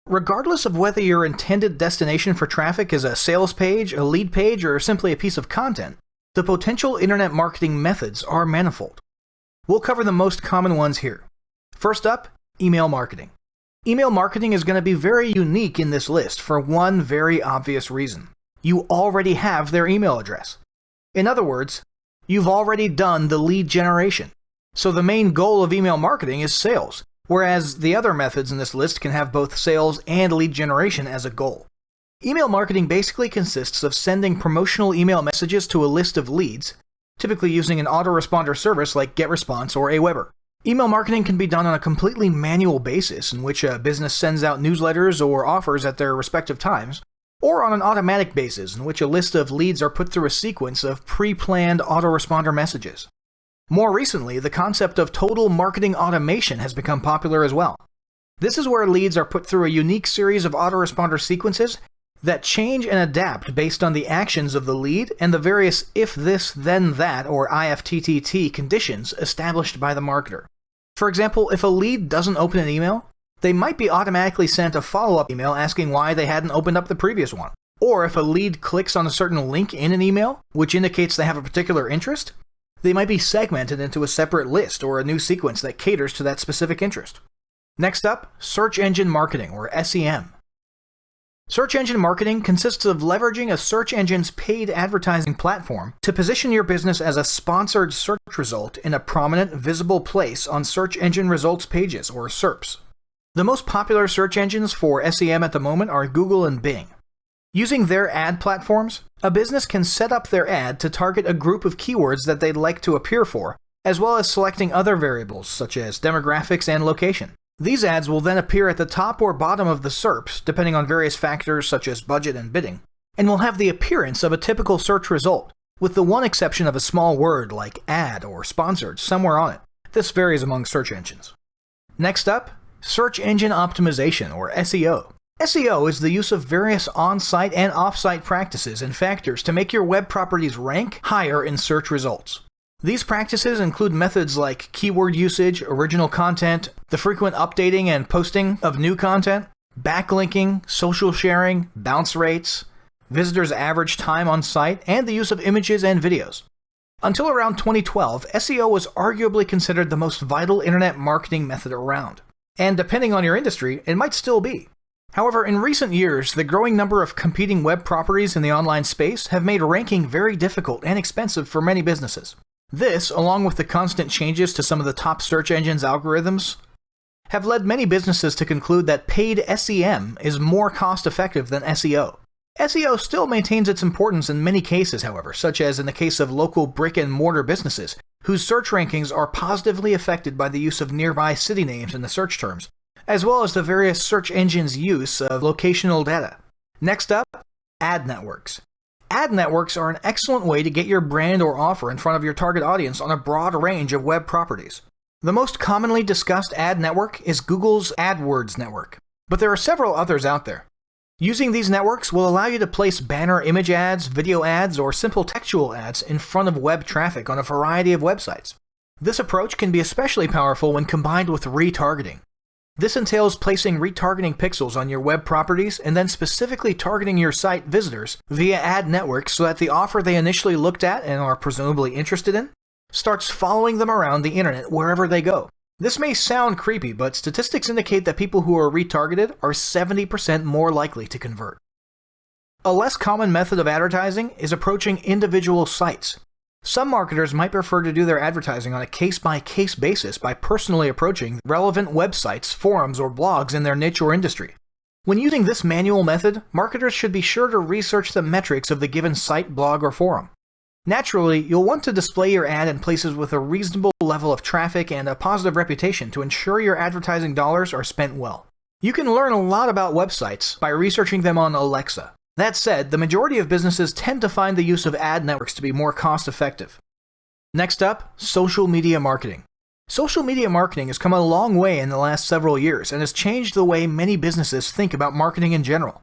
Regardless of whether your intended destination for traffic is a sales page, a lead page, or simply a piece of content, the potential internet marketing methods are manifold. We'll cover the most common ones here. First up, email marketing. Email marketing is going to be very unique in this list for one very obvious reason. You already have their email address. In other words, you've already done the lead generation. So the main goal of email marketing is sales, whereas the other methods in this list can have both sales and lead generation as a goal. Email marketing basically consists of sending promotional email messages to a list of leads, typically using an autoresponder service like GetResponse or Aweber. Email marketing can be done on a completely manual basis in which a business sends out newsletters or offers at their respective times, or on an automatic basis in which a list of leads are put through a sequence of pre-planned autoresponder messages. More recently, the concept of total marketing automation has become popular as well. This is where leads are put through a unique series of autoresponder sequences that change and adapt based on the actions of the lead and the various if this then that or IFTTT conditions established by the marketer. For example, if a lead doesn't open an email, they might be automatically sent a follow-up email asking why they hadn't opened up the previous one. Or if a lead clicks on a certain link in an email, which indicates they have a particular interest, they might be segmented into a separate list or a new sequence that caters to that specific interest. Next up, search engine marketing, or SEM. Search engine marketing consists of leveraging a search engine's paid advertising platform to position your business as a sponsored search result in a prominent, visible place on search engine results pages, or SERPs. The most popular search engines for SEM at the moment are Google and Bing. Using their ad platforms, a business can set up their ad to target a group of keywords that they'd like to appear for, as well as selecting other variables such as demographics and location. These ads will then appear at the top or bottom of the SERPs, depending on various factors such as budget and bidding, and will have the appearance of a typical search result, with the one exception of a small word like ad or sponsored somewhere on it. This varies among search engines. Next up, search engine optimization, or SEO. SEO is the use of various on-site and off-site practices and factors to make your web properties rank higher in search results. These practices include methods like keyword usage, original content, the frequent updating and posting of new content, backlinking, social sharing, bounce rates, visitors' average time on site, and the use of images and videos. Until around 2012, SEO was arguably considered the most vital internet marketing method around. And depending on your industry, it might still be. However, in recent years, the growing number of competing web properties in the online space have made ranking very difficult and expensive for many businesses. This, along with the constant changes to some of the top search engines' algorithms, have led many businesses to conclude that paid SEM is more cost-effective than SEO. SEO still maintains its importance in many cases, however, such as in the case of local brick-and-mortar businesses, whose search rankings are positively affected by the use of nearby city names in the search terms, as well as the various search engines' use of locational data. Next up, ad networks. Ad networks are an excellent way to get your brand or offer in front of your target audience on a broad range of web properties. The most commonly discussed ad network is Google's AdWords network, but there are several others out there. Using these networks will allow you to place banner image ads, video ads, or simple textual ads in front of web traffic on a variety of websites. This approach can be especially powerful when combined with retargeting. This entails placing retargeting pixels on your web properties and then specifically targeting your site visitors via ad networks so that the offer they initially looked at and are presumably interested in starts following them around the internet wherever they go. This may sound creepy, but statistics indicate that people who are retargeted are 70% more likely to convert. A less common method of advertising is approaching individual sites. Some marketers might prefer to do their advertising on a case-by-case basis by personally approaching relevant websites, forums, or blogs in their niche or industry. When using this manual method, marketers should be sure to research the metrics of the given site, blog, or forum. Naturally, you'll want to display your ad in places with a reasonable level of traffic and a positive reputation to ensure your advertising dollars are spent well. You can learn a lot about websites by researching them on Alexa. That said, the majority of businesses tend to find the use of ad networks to be more cost-effective. Next up, social media marketing. Social media marketing has come a long way in the last several years and has changed the way many businesses think about marketing in general.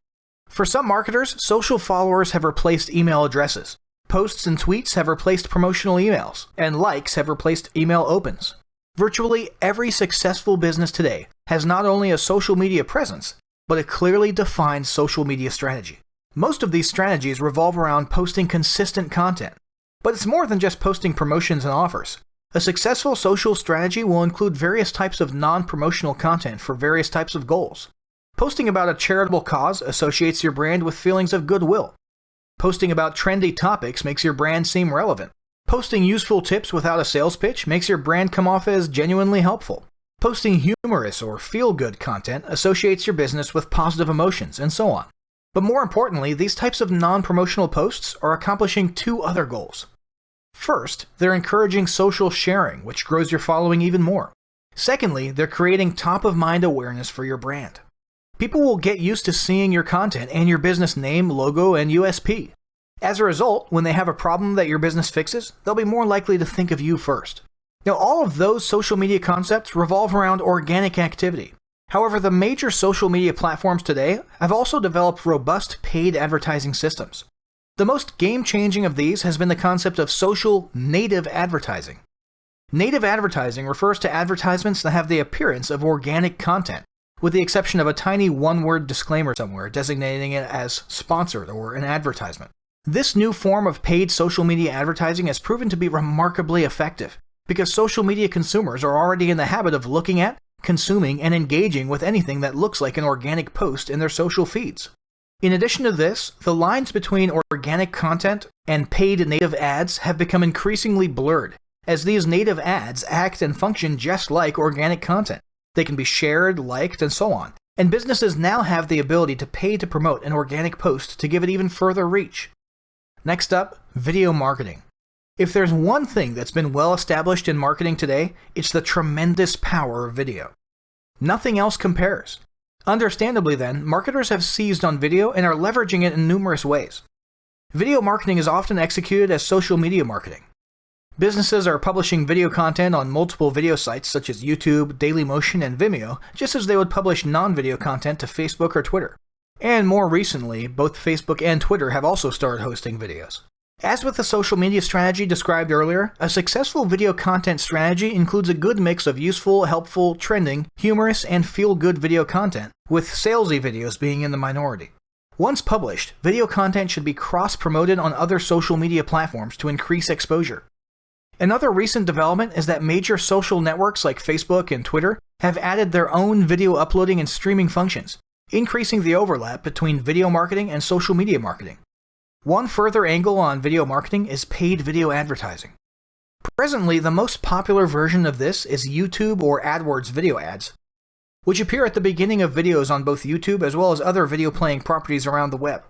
For some marketers, social followers have replaced email addresses. Posts and tweets have replaced promotional emails, and likes have replaced email opens. Virtually every successful business today has not only a social media presence, but a clearly defined social media strategy. Most of these strategies revolve around posting consistent content, but it's more than just posting promotions and offers. A successful social strategy will include various types of non-promotional content for various types of goals. Posting about a charitable cause associates your brand with feelings of goodwill. Posting about trendy topics makes your brand seem relevant. Posting useful tips without a sales pitch makes your brand come off as genuinely helpful. Posting humorous or feel-good content associates your business with positive emotions, and so on. But more importantly, these types of non-promotional posts are accomplishing two other goals. First, they're encouraging social sharing, which grows your following even more. Secondly, they're creating top-of-mind awareness for your brand. People will get used to seeing your content and your business name, logo, and USP. As a result, when they have a problem that your business fixes, they'll be more likely to think of you first. Now, all of those social media concepts revolve around organic activity. However, the major social media platforms today have also developed robust paid advertising systems. The most game-changing of these has been the concept of social native advertising. Native advertising refers to advertisements that have the appearance of organic content, with the exception of a tiny one-word disclaimer somewhere designating it as sponsored or an advertisement. This new form of paid social media advertising has proven to be remarkably effective, because social media consumers are already in the habit of looking at, consuming, and engaging with anything that looks like an organic post in their social feeds. In addition to this, the lines between organic content and paid native ads have become increasingly blurred, as these native ads act and function just like organic content. They can be shared, liked, and so on, and businesses now have the ability to pay to promote an organic post to give it even further reach. Next up, video marketing. If there's one thing that's been well established in marketing today, it's the tremendous power of video. Nothing else compares. Understandably then, marketers have seized on video and are leveraging it in numerous ways. Video marketing is often executed as social media marketing. Businesses are publishing video content on multiple video sites such as YouTube, Dailymotion, and Vimeo, just as they would publish non-video content to Facebook or Twitter. And more recently, both Facebook and Twitter have also started hosting videos. As with the social media strategy described earlier, a successful video content strategy includes a good mix of useful, helpful, trending, humorous, and feel-good video content, with salesy videos being in the minority. Once published, video content should be cross-promoted on other social media platforms to increase exposure. Another recent development is that major social networks like Facebook and Twitter have added their own video uploading and streaming functions, increasing the overlap between video marketing and social media marketing. One further angle on video marketing is paid video advertising. Presently, the most popular version of this is YouTube or AdWords video ads, which appear at the beginning of videos on both YouTube as well as other video playing properties around the web.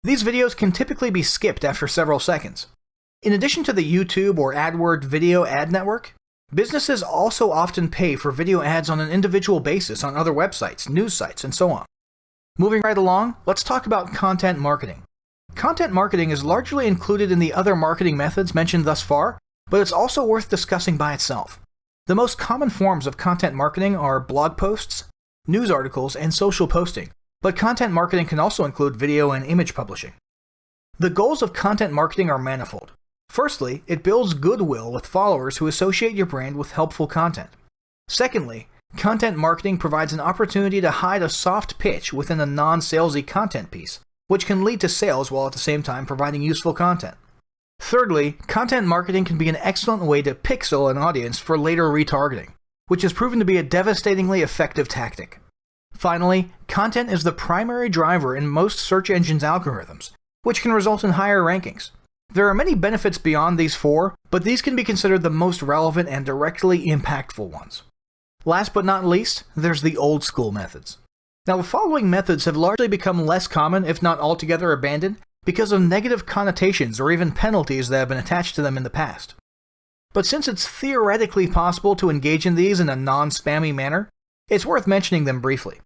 These videos can typically be skipped after several seconds. In addition to the YouTube or AdWords video ad network, businesses also often pay for video ads on an individual basis on other websites, news sites, and so on. Moving right along, let's talk about content marketing. Content marketing is largely included in the other marketing methods mentioned thus far, but it's also worth discussing by itself. The most common forms of content marketing are blog posts, news articles, and social posting, but content marketing can also include video and image publishing. The goals of content marketing are manifold. Firstly, it builds goodwill with followers who associate your brand with helpful content. Secondly, content marketing provides an opportunity to hide a soft pitch within a non-salesy content piece, which can lead to sales while at the same time providing useful content. Thirdly, content marketing can be an excellent way to pixel an audience for later retargeting, which has proven to be a devastatingly effective tactic. Finally, content is the primary driver in most search engines' algorithms, which can result in higher rankings. There are many benefits beyond these four, but these can be considered the most relevant and directly impactful ones. Last but not least, there's the old school methods. Now, the following methods have largely become less common, if not altogether abandoned, because of negative connotations or even penalties that have been attached to them in the past. But since it's theoretically possible to engage in these in a non-spammy manner, it's worth mentioning them briefly.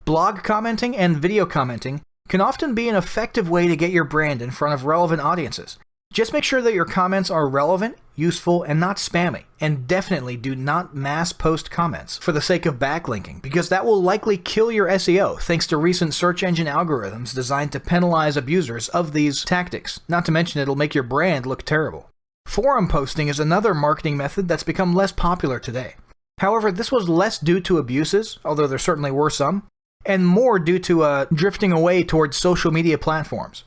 Blog commenting and video commenting can often be an effective way to get your brand in front of relevant audiences. Just make sure that your comments are relevant, useful, and not spammy, and definitely do not mass post comments for the sake of backlinking, because that will likely kill your SEO thanks to recent search engine algorithms designed to penalize abusers of these tactics, not to mention it'll make your brand look terrible. Forum posting is another marketing method that's become less popular today. However, this was less due to abuses, although there certainly were some, and more due to drifting away towards social media platforms.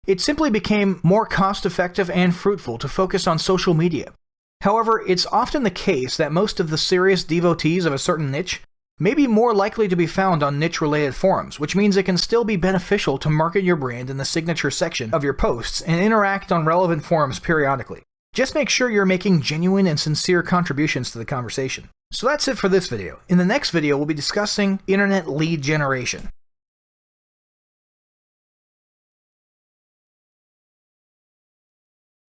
It simply became more cost-effective and fruitful to focus on social media. However, it's often the case that most of the serious devotees of a certain niche may be more likely to be found on niche-related forums, which means it can still be beneficial to market your brand in the signature section of your posts and interact on relevant forums periodically. Just make sure you're making genuine and sincere contributions to the conversation. So that's it for this video. In the next video, we'll be discussing internet lead generation.